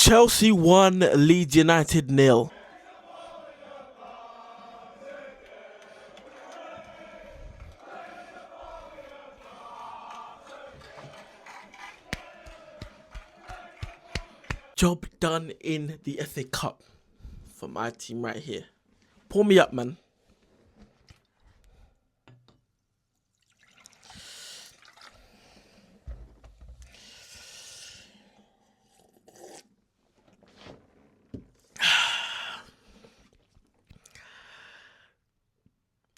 Chelsea 1, Leeds United 0. Job done in the FA Cup for my team right here. Pull me up, man.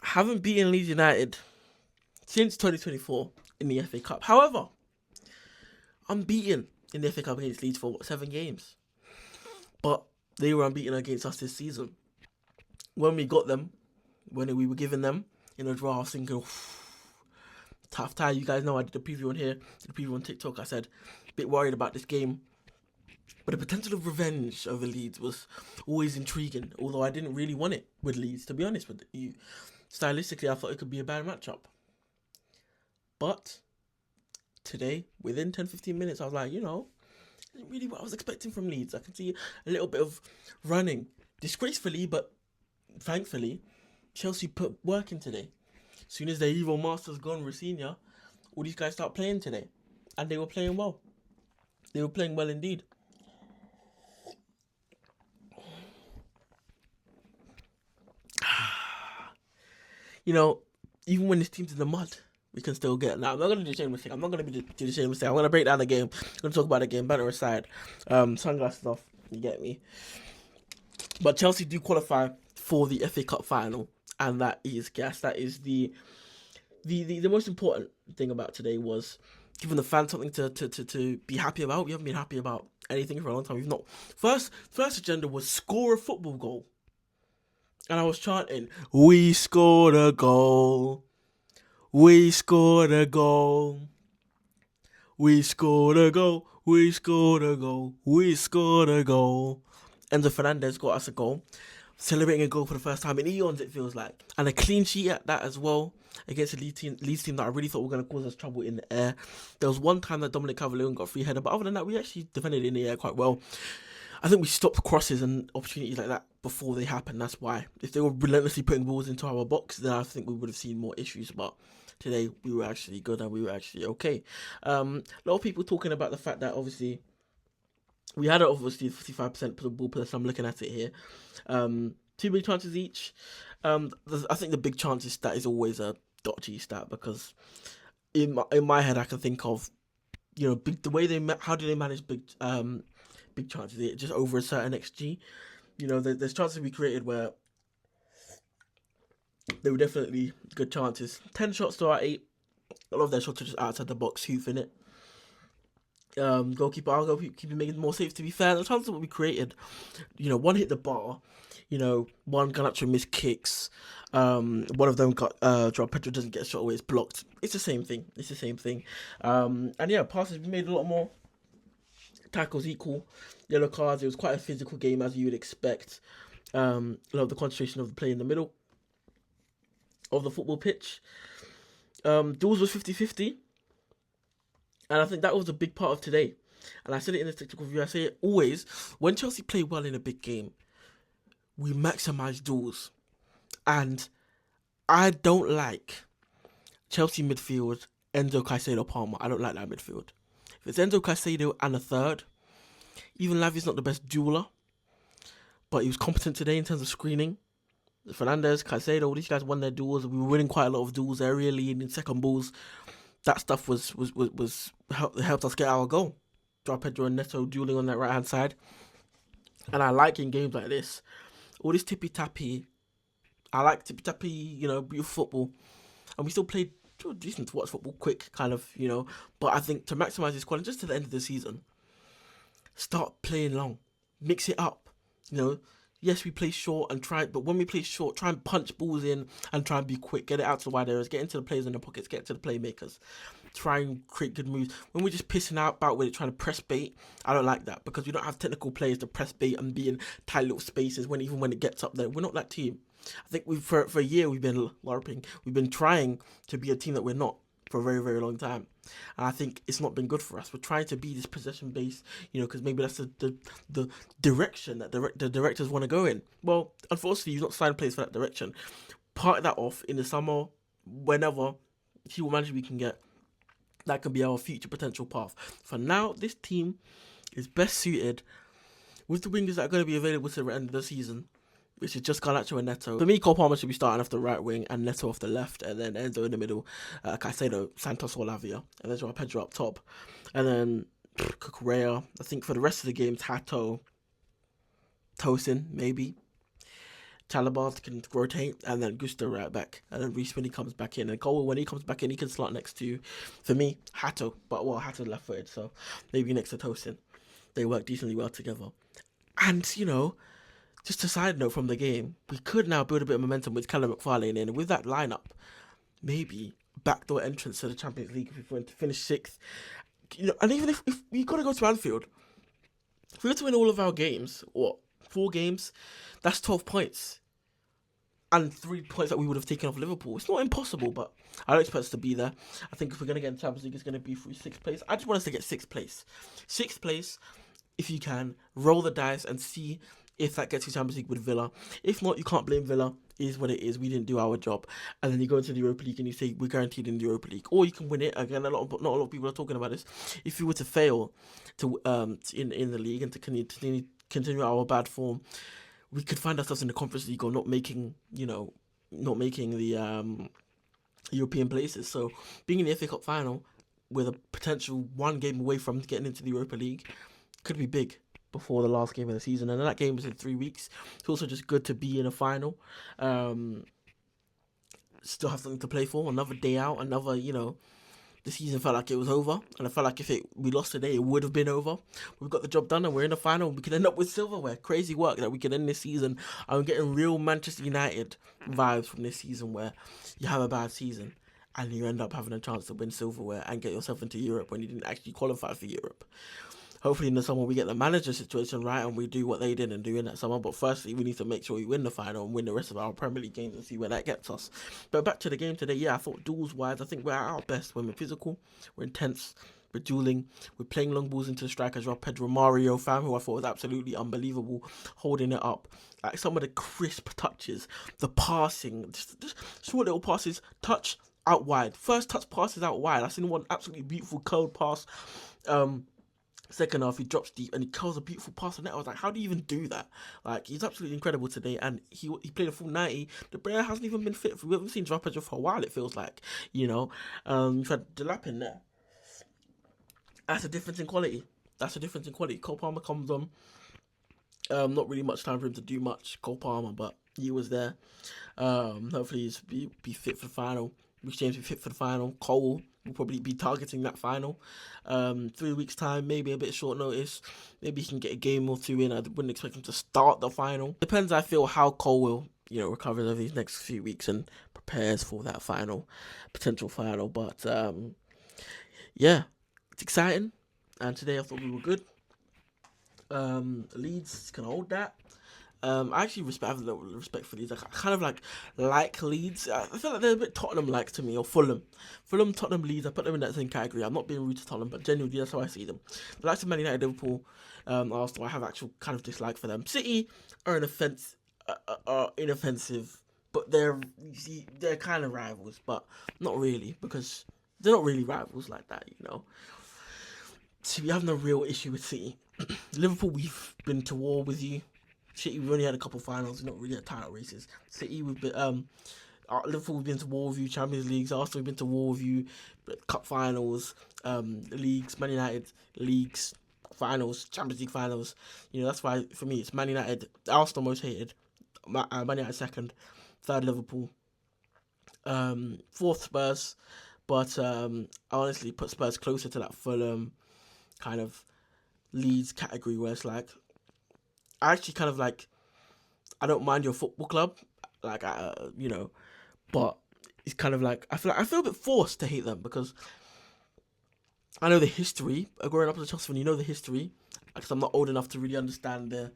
Haven't beaten Leeds United since 2024 in the FA Cup. However, unbeaten in the FA Cup against Leeds for 7 games. But they were unbeaten against us this season. When we got them, when we were giving them in a draw, I was thinking, tough tie. You guys know I did the preview on here, the preview on TikTok. I said, a bit worried about this game. But the potential of revenge over Leeds was always intriguing, although I didn't really want it with Leeds, to be honest with you. Stylistically, I thought it could be a bad matchup. But today, within 10-15 minutes, I was like, isn't really what I was expecting from Leeds. I can see a little bit of running. Disgracefully, but thankfully, Chelsea put work in today. As soon as their evil master's gone, Rafinha, all these guys start playing today. And they were playing well. They were playing well indeed. Even when this team's in the mud, we can still get. Now, I'm not going to do the same mistake. I'm not going to do the same mistake. I'm going to break down the game. I'm going to talk about the game. Banner aside. Sunglasses off. You get me? But Chelsea do qualify for the FA Cup final. And that is gas. That is the most important thing about today was giving the fans something to be happy about. We haven't been happy about anything for a long time. We've not. First agenda was score a football goal. And I was chanting, we scored a goal. We scored a goal. We scored a goal. We scored a goal. We scored a goal. Enzo Fernandez got us a goal. Celebrating a goal for the first time in eons, it feels like. And a clean sheet at that as well against a Leeds team that I really thought were going to cause us trouble in the air. There was one time that Dominic Calvert-Lewin got a free header, but other than that, we actually defended in the air quite well. I think we stopped crosses and opportunities like that before they happened. That's why. If they were relentlessly putting balls into our box, then I think we would have seen more issues. But today, we were actually good and we were actually okay. A lot of people talking about the fact that, obviously, we had obviously 55% ball possession. I'm looking at it here. 2 big chances each. I think the big chances stat is always a dodgy stat because in my head, I can think of, the way how do they manage big chances? It just over a certain XG. There's chances we created where they were definitely good chances. 10 shots to our 8. A lot of their shots are just outside the box, hoofing it. Our goalkeeper making more saves, to be fair. The chances that we created, one hit the bar, one Garnacho missed kicks. One of them got Joao Pedro doesn't get a shot away, it's blocked. It's the same thing. Passes we made a lot more. Tackles equal, yellow cards. It was quite a physical game as you would expect. A lot of the concentration of the play in the middle of the football pitch. Duels was 50-50. And I think that was a big part of today. And I said it in the technical review, I say it always, when Chelsea play well in a big game, we maximise duels. And I don't like Chelsea midfield, Enzo, Caicedo, Palmer. I don't like that midfield. If it's Enzo, Caicedo and a third, even Lavi's not the best dueler, but he was competent today in terms of screening. Fernandez, Caicedo, all these guys won their duels. We were winning quite a lot of duels aerially and in second balls. That stuff was helped us get our goal. Joao Pedro and Neto dueling on that right hand side, and I like in games like this, all this tippy tappy. I like tippy tappy, beautiful football, and we still played decent to watch football, quick kind of, But I think to maximise this quality, just to the end of the season, start playing long, mix it up. Yes, we play short and try, but when we play short, try and punch balls in and try and be quick, get it out to the wide areas, get into the players in the pockets, get to the playmakers, try and create good moves. When we're just pissing out about with it, trying to press bait, I don't like that because we don't have technical players to press bait and be in tight little spaces even when it gets up there. We're not that team. I think for a year we've been LARPing. We've been trying to be a team that we're not. for a very, very long time. And I think it's not been good for us. We're trying to be this possession based, because maybe that's the direction that the directors want to go in. Well, unfortunately, you've not signed players for that direction. Part that off in the summer, whenever, see what manager we can get. That could be our future potential path. For now, this team is best suited with the wingers that are going to be available to the end of the season, which is just Garnacho and Neto. For me, Cole Palmer should be starting off the right wing and Neto off the left, and then Enzo in the middle, Caicedo, Santos or Lavia, and then Joao Pedro up top. And then Cucurella. I think for the rest of the games, Hato, Tosin, maybe. Chalobah can rotate, and then Gusto right back, and then Reece when he comes back in, and Cole when he comes back in, he can slot next to, for me, Hato, but well, Hato left-footed, so maybe next to Tosin. They work decently well together. And, just a side note from the game, we could now build a bit of momentum with Callum McFarlane in, and with that lineup, maybe backdoor entrance to the Champions League if we want to finish 6th. And even if we got to go to Anfield, if we were to win all of our games, 4 games, that's 12 points. And 3 points that we would have taken off Liverpool. It's not impossible, but I don't expect us to be there. I think if we're going to get in the Champions League, it's going to be through 6th place. I just want us to get 6th place. 6th place, if you can, roll the dice and see if that gets you Champions League with Villa. If not, you can't blame Villa. It is what it is. We didn't do our job. And then you go into the Europa League and you say, we're guaranteed in the Europa League. Or you can win it. Again, not a lot of people are talking about this. If you were to fail in the league and to continue our bad form, we could find ourselves in the Conference League or not making the European places. So being in the FA Cup final with a potential 1 game away from getting into the Europa League could be big before the last game of the season. And that game is in 3 weeks. It's also just good to be in a final. Still have something to play for. Another day out. Another, the season felt like it was over, and I felt like if we lost today, it would have been over. We've got the job done, and we're in the final. We could end up with silverware. Crazy work that we could end this season. I'm getting real Manchester United vibes from this season, where you have a bad season, and you end up having a chance to win silverware and get yourself into Europe when you didn't actually qualify for Europe. Hopefully in the summer we get the manager situation right and we do what they didn't do in that summer. But firstly, we need to make sure we win the final and win the rest of our Premier League games and see where that gets us. But back to the game today, I thought duels-wise, I think we're at our best when we're physical, we're intense, we're dueling, we're playing long balls into the strikers. Joao Pedro, Mario, fam, who I thought was absolutely unbelievable, holding it up. Like some of the crisp touches, the passing, just short little passes, touch out wide. First touch passes out wide. I seen one absolutely beautiful curled pass. Second half, he drops deep and he curls a beautiful pass on net. I was like, how do you even do that? Like, he's absolutely incredible today, and he played a full 90. The player hasn't even been fit. We haven't seen Joao Pedro for a while, it feels like, You've had Delap in there. That's a difference in quality. Cole Palmer comes on. Not really much time for him to do much, Cole Palmer, but he was there. Hopefully he's be fit for the final. Rich James will be fit for the final. Cole will probably be targeting that final. 3 weeks time, maybe a bit short notice. Maybe he can get a game or 2 in. I wouldn't expect him to start the final. Depends, I feel, how Cole will, recover over these next few weeks and prepares for that potential final. But yeah, it's exciting. And today I thought we were good. Leeds can hold that. I actually have a little respect for Leeds. I kind of like Leeds. I feel like they're a bit Tottenham-like to me, or Fulham. Fulham, Tottenham, Leeds, I put them in that same category. I'm not being rude to Tottenham, but genuinely, that's how I see them. The likes of Man United, Liverpool, Arsenal, I have actual kind of dislike for them. City are inoffensive, but they're kind of rivals, but not really, because they're not really rivals like that, So we have no real issue with City. Liverpool, we've been to war with you. City, we've only had a couple finals, not really had title races. City, we've been Liverpool, we've been to war with you. Champions Leagues, Arsenal, we've been to war with you. Cup finals, leagues, Man United leagues, finals, Champions League finals. That's why for me it's Man United, Arsenal most hated, Man United second, third Liverpool, fourth Spurs. But I honestly put Spurs closer to that Fulham kind of Leeds category where it's like, I actually kind of I don't mind your football club, but it's kind of I feel a bit forced to hate them because I know the history. Growing up as a Chelsea fan, you know the history, because I'm not old enough to really understand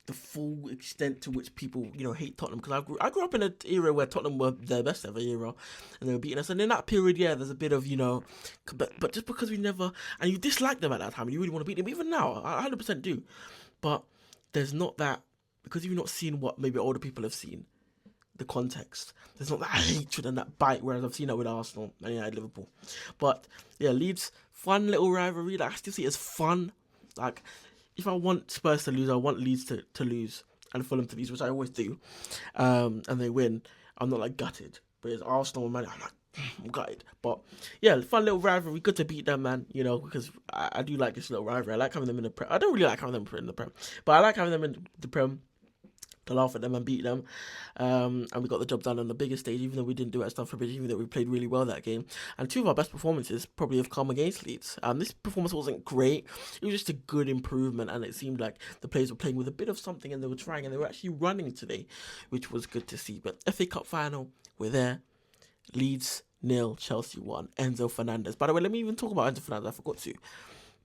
the full extent to which people, hate Tottenham, because I grew up in an era where Tottenham were their best ever era, and they were beating us. And in that period, yeah, there's a bit of, but just because we never, and you dislike them at that time, and you really want to beat them, even now, I 100% do. But there's not that, because you've not seen what maybe older people have seen, the context. There's not that hatred and that bite, whereas I've seen that with Arsenal and United, Liverpool. But yeah, Leeds, fun little rivalry. Like, I still see it as fun. Like, if I want Spurs to lose, I want Leeds to lose and Fulham to lose, which I always do. And they win, I'm not like gutted. But it's Arsenal, man, I'm gutted. But yeah, fun little rivalry. Good to beat them, man. Because I do like this little rivalry. I like having them in the Prem. I don't really like having them in the Prem, but I like having them in the Prem to laugh at them and beat them. And we got the job done on the biggest stage, even though we didn't do it at Stamford Bridge, even though we played really well that game. And two of our best performances probably have come against Leeds. This performance wasn't great. It was just a good improvement, and it seemed like the players were playing with a bit of something, and they were trying, and they were actually running today, which was good to see. But FA Cup final, we're there. Leeds 0, Chelsea 1. Enzo Fernandez. By the way, let me even talk about Enzo Fernandez. I forgot to.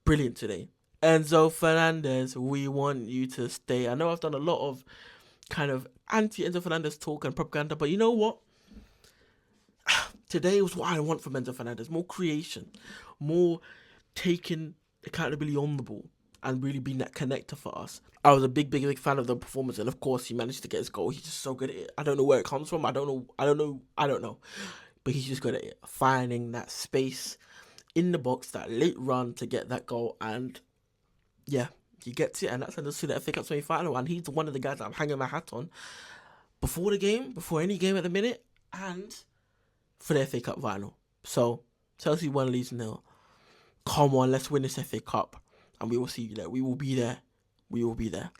Brilliant today. Enzo Fernandez, we want you to stay. I know I've done a lot of kind of anti-Enzo Fernandez talk and propaganda, but you know what? Today was what I want from Enzo Fernandez. More creation, more taking accountability on the ball, and really being that connector for us. I was a big fan of the performance, and of course he managed to get his goal. He's just so good at it. I don't know where it comes from. I don't know. But he's just good at it. Finding that space in the box, that late run to get that goal, and yeah, he gets it, and that's enough to the FA Cup semi-final, and he's one of the guys that I'm hanging my hat on before the game, before any game at the minute, and for the FA Cup final. So, Chelsea 1, Leeds 0. Come on, let's win this FA Cup, and we will see you there. We will be there. We will be there.